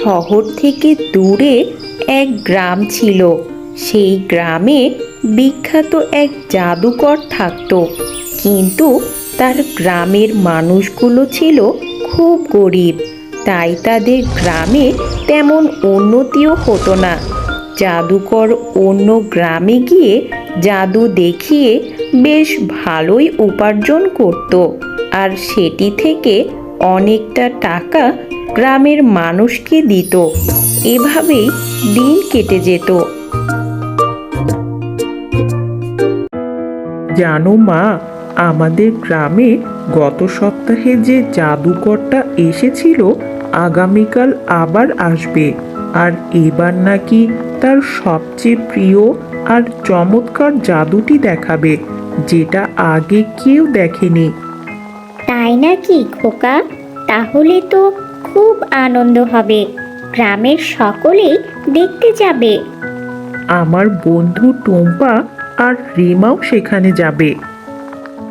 শহর থেকে দূরে এক গ্রাম ছিল। সেই গ্রামে বিখ্যাত এক জাদুকর থাকতো, কিন্তু তার গ্রামের মানুষগুলো ছিল খুব গরিব। তাই তাদের গ্রামে তেমন উন্নতিও হতো না। জাদুকর অন্য গ্রামে গিয়ে জাদু দেখিয়ে বেশ ভালোই উপার্জন করত, আর সেটি থেকে অনেকটা টাকা গ্রামের মানুষকে দিত। এভাবেই দিন কেটে যেত। জানো মা, আমাদের গ্রামে গত সপ্তাহে যে জাদুকরটা এসেছিল আগামীকাল আবার আসবে। আর এবার নাকি তার সবচেয়ে প্রিয় আর চমৎকার জাদুটি দেখাবে, যেটা আগে কেউ দেখেনি। তাই নাকি খোকা? তাহলে তো খুব আনন্দ হবে, গ্রামের সকলেই দেখতে যাবে। আমার বন্ধু টুম্পা আর রিমাও সেখানে যাবে।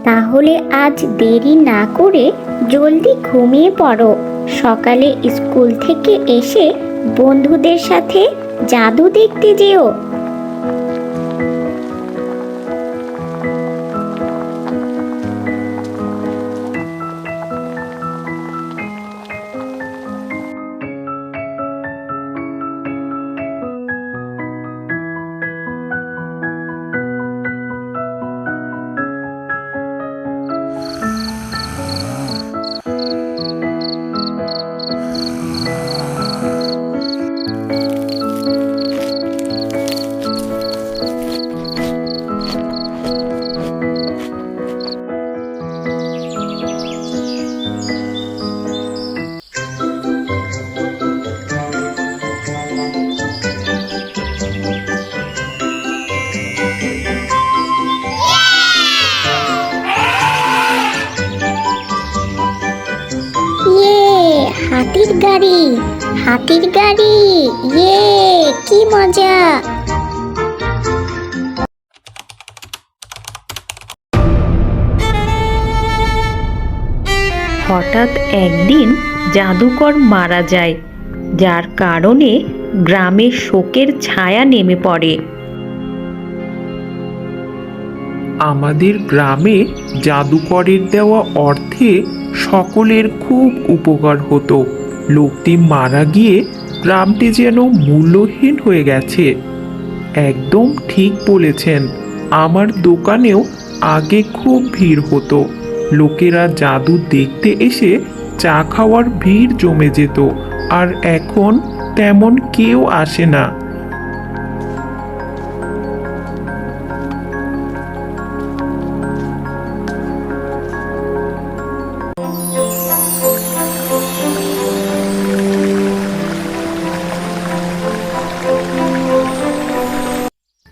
তাহলে আজ দেরি না করে জলদি ঘুমিয়ে পড়ো, সকালে স্কুল থেকে এসে বন্ধুদের সাথে জাদু দেখতে যেও। হাতির গাড়ি, হাতির গাড়ি, ইয়ে কি মজা! হঠাৎ একদিন জাদুকর মারা যায়, যার কারণে গ্রামে শোকের ছায়া নেমে পড়ে। আমাদের গ্রামে জাদুকরের দেওয়া অর্থে সকলের খুব উপকার হতো। লোকটি মারা গিয়ে গ্রামটি যেন মূল্যহীন হয়ে গেছে। একদম ঠিক বলেছেন, আমার দোকানেও আগে খুব ভিড় হতো। লোকেরা জাদু দেখতে এসে চা খাওয়ার ভিড় জমে যেত, আর এখন তেমন কেউ আসে না।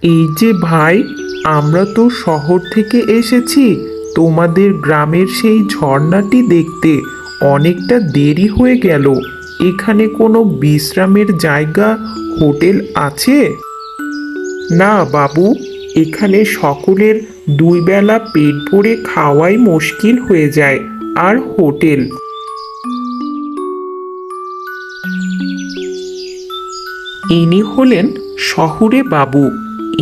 এই যে ভাই, আমরা তো শহর থেকে এসেছি তোমাদের গ্রামের সেই ঝর্ণাটি দেখতে। অনেকটা দেরি হয়ে গেল, এখানে কোনো বিশ্রামের জায়গা, হোটেল আছে? না বাবু, এখানে সকলের দুই বেলা পেট ভরে খাওয়াই মুশকিল হয়ে যায়, আর হোটেল? ইনি হলেন শহুরে বাবু।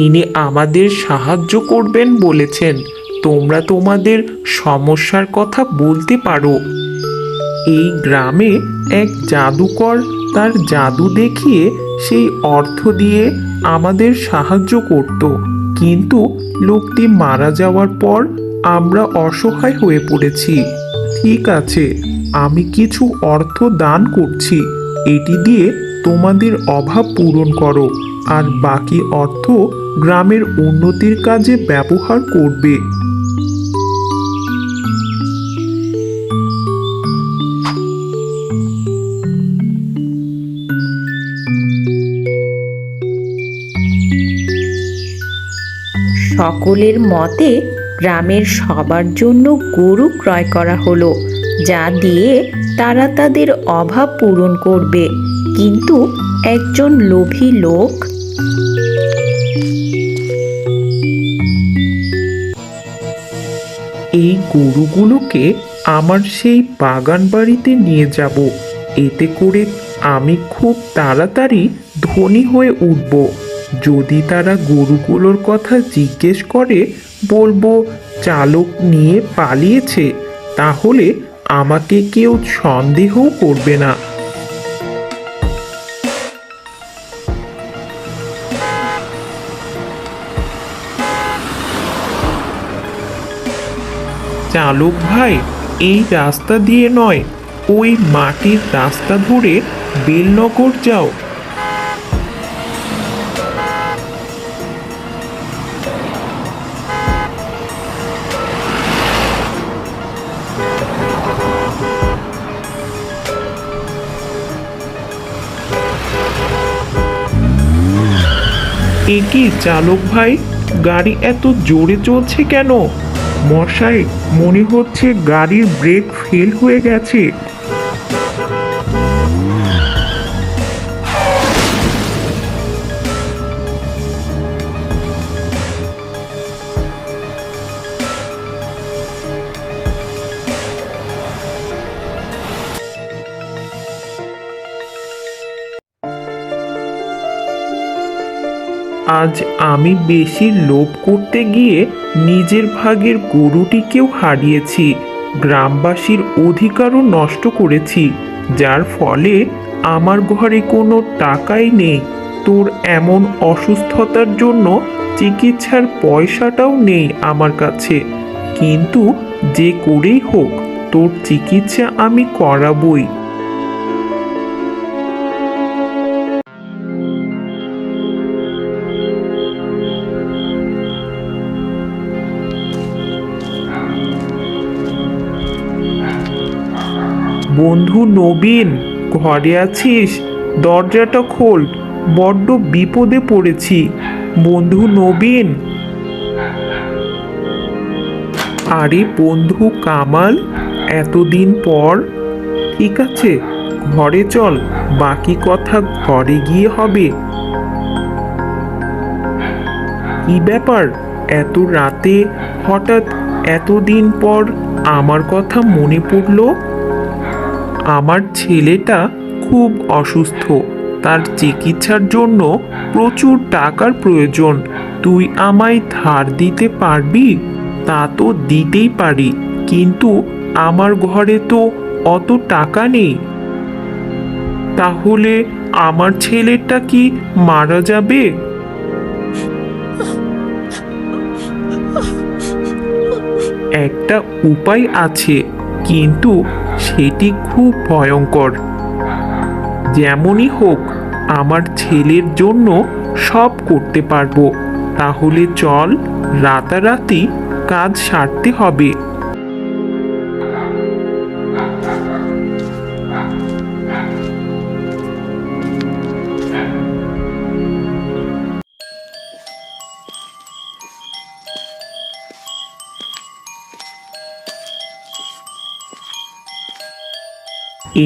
ইনি আমাদের সাহায্য করবেন বলেছেন। তোমরা তোমাদের সমস্যার কথা বলতে পারো। এই গ্রামে এক জাদুকর তার জাদু দেখিয়ে সেই অর্থ দিয়ে আমাদের সাহায্য করত, কিন্তু লোকটি মারা যাওয়ার পর আমরা অসহায় হয়ে পড়েছি। ঠিক আছে, আমি কিছু অর্থ দান করছি, এটি দিয়ে তোমাদের অভাব পূরণ করো, আর বাকি অর্থ গ্রামের উন্নতির কাজে ব্যবহার করবে। সকলের মতে গ্রামের সবার জন্য গরু ক্রয় করা হলো, যা দিয়ে তারা তাদের অভাব পূরণ করবে। কিন্তু একজন লোভী লোক এই গরুগুলোকে আমার সেই বাগান বাড়িতে নিয়ে যাব, এতে করে আমি খুব তাড়াতাড়ি ধনী হয়ে উঠব। যদি তারা গরুগুলোর কথা জিজ্ঞেস করে বলবো চালক নিয়ে পালিয়েছে, তাহলে আমাকে কেউ সন্দেহও করবে না। চালক ভাই, এই রাস্তা দিয়ে নয়, ওই মাটির রাস্তা ধরে বেলনগর যাও। এ কি চালক ভাই, গাড়ি এত জোরে চলছে কেন? মশাই, মনে হচ্ছে গাড়ির ব্রেক ফেল হয়ে গেছে। আজ আমি বেশি লোভ করতে গিয়ে নিজের ভাগের গরুটিকেও হারিয়েছি, গ্রামবাসীর অধিকারও নষ্ট করেছি, যার ফলে আমার ঘরে কোনো টাকাই নেই। তোর এমন অসুস্থতার জন্য চিকিৎসার পয়সাটাও নেই আমার কাছে, কিন্তু যে করেই হোক তোর চিকিৎসা আমি করাবই। বন্ধু নবীন, ঘরে আছিস? দরজাটা খোল, বড্ড বিপদে পড়েছি। বন্ধু নবীন। আরে বন্ধু কামাল, এতদিন পর। ঠিক আছে, ঘরে চল, বাকি কথা ঘরে গিয়ে হবে। কি ব্যাপার, এত রাতে হঠাৎ এতদিন পর আমার কথা মনে পড়লো? আমার ছেলেটা খুব অসুস্থ, তার চিকিৎসার জন্য প্রচুর টাকার প্রয়োজন। তুই আমায় ধার দিতে পারবি? তা তো দিতেই পারি, কিন্তু আমার ঘরে তো অত টাকা নেই। তাহলে আমার ছেলেটা কি মারা যাবে? একটা উপায় আছে, কিন্তু সেটি খুব ভয়ঙ্কর। যেমনই হোক আমার ছেলের জন্য সব করতে পারবো। তাহলে চল, রাতারাতি কাজ সারতে হবে।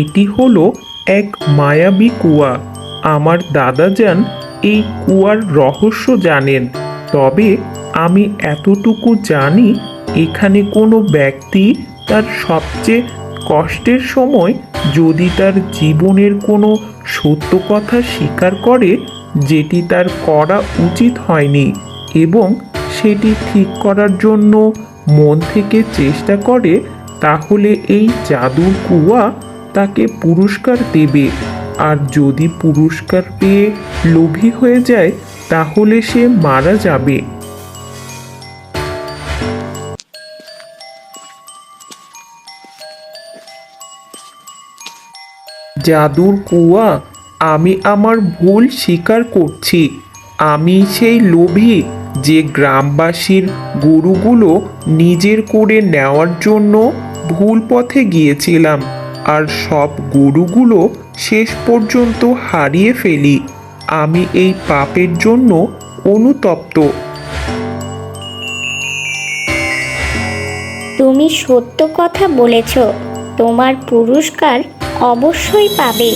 এটি হলো এক মায়াবী কুয়া। আমার দাদাজান এই কুয়ার রহস্য জানেন। তবে আমি এতটুকু জানি, এখানে কোনো ব্যক্তি তার সবচেয়ে কষ্টের সময় যদি তার জীবনের কোনো সত্য কথা স্বীকার করে, যেটি তার করা উচিত হয়নি, এবং সেটি ঠিক করার জন্য মন থেকে চেষ্টা করে, তাহলে এই জাদুর কুয়া তাকে পুরস্কার দেবে। আর যদি পুরস্কার পেয়ে লোভী হয়ে যায়, তাহলে সে মারা যাবে। জাদুর কুয়া, আমি আমার ভুল স্বীকার করছি। আমি সেই লোভী যে গ্রামবাসীর গরুগুলো নিজের করে নেওয়ার জন্য ভুল পথে গিয়েছিলাম, আর সব গরুগুলো শেষ পর্যন্ত হারিয়ে ফেলি। আমি এই পাপের জন্য অনুতপ্ত। তুমি সত্য কথা বলেছ, তোমার পুরস্কার অবশ্যই পাবে।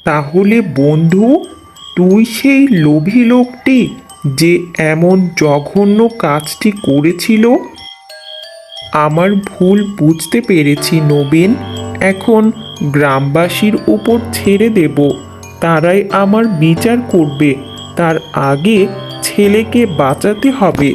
তাহলে বন্ধু, তুই সেই লোভী লোকটি যে এমন জঘন্য কাজটি করেছিল? আমার ভুল বুঝতে পেরেছি নবীন। এখন গ্রামবাসীর উপর ছেড়ে দেব, তারাই আমার বিচার করবে। তার আগে ছেলেকে বাঁচাতে হবে।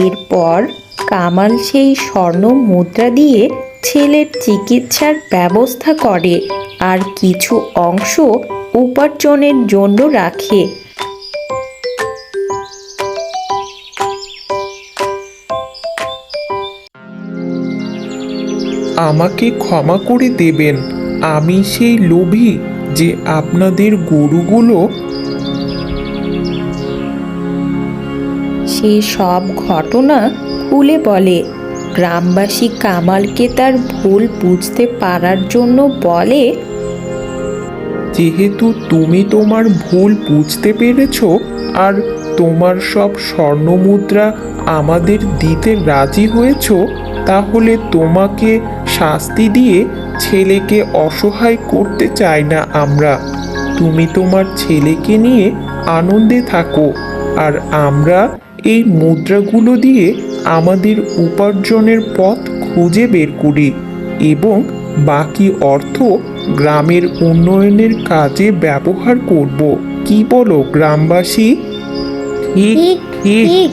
এরপর কামাল সেই স্বর্ণ মুদ্রা দিয়ে ছেলের চিকিৎসার ব্যবস্থা করে আর কিছু অংশ উপার্জনের জন্য রাখে। আমাকে ক্ষমা করে দেবেন, আমি সেই লোভী যে আপনাদের গরুগুলো। সে সব ঘটনা খুলে বলে। গ্রামবাসী কামালকে তার ভুল বুঝতে পারার জন্য বলে, যেহেতু তুমি তোমার ভুল বুঝতে পেরেছ আর তোমার সব স্বর্ণমুদ্রা আমাদের দিতে রাজি হয়েছ, তাহলে তোমাকে শাস্তি দিয়ে ছেলেকে অসহায় করতে চাই না আমরা। তুমি তোমার ছেলেকে নিয়ে আনন্দে থাকো, আর আমরা এই মুদ্রাগুলো দিয়ে আমাদের উপার্জনের পথ খুঁজে বের করি এবং বাকি অর্থ গ্রামের উন্নয়নের কাজে ব্যবহার করব। কি বলো গ্রামবাসী? ঠিক ঠিক,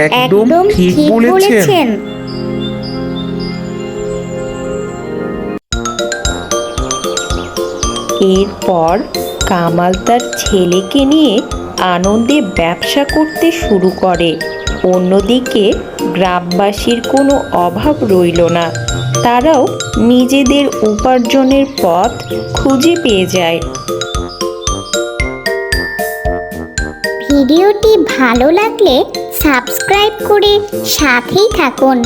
একদম ঠিক বলেছেন। এরপর কামাল তার ছেলেকে নিয়ে আনন্দে ব্যবসা করতে শুরু করে। অন্যদিকে গ্রামবাসীর কোনো অভাব রইল না, তারাও নিজেদের উপার্জনের পথ খুঁজে পেয়ে যায়। ভিডিওটি ভালো লাগলে সাবস্ক্রাইব করে সাথেই থাকুন।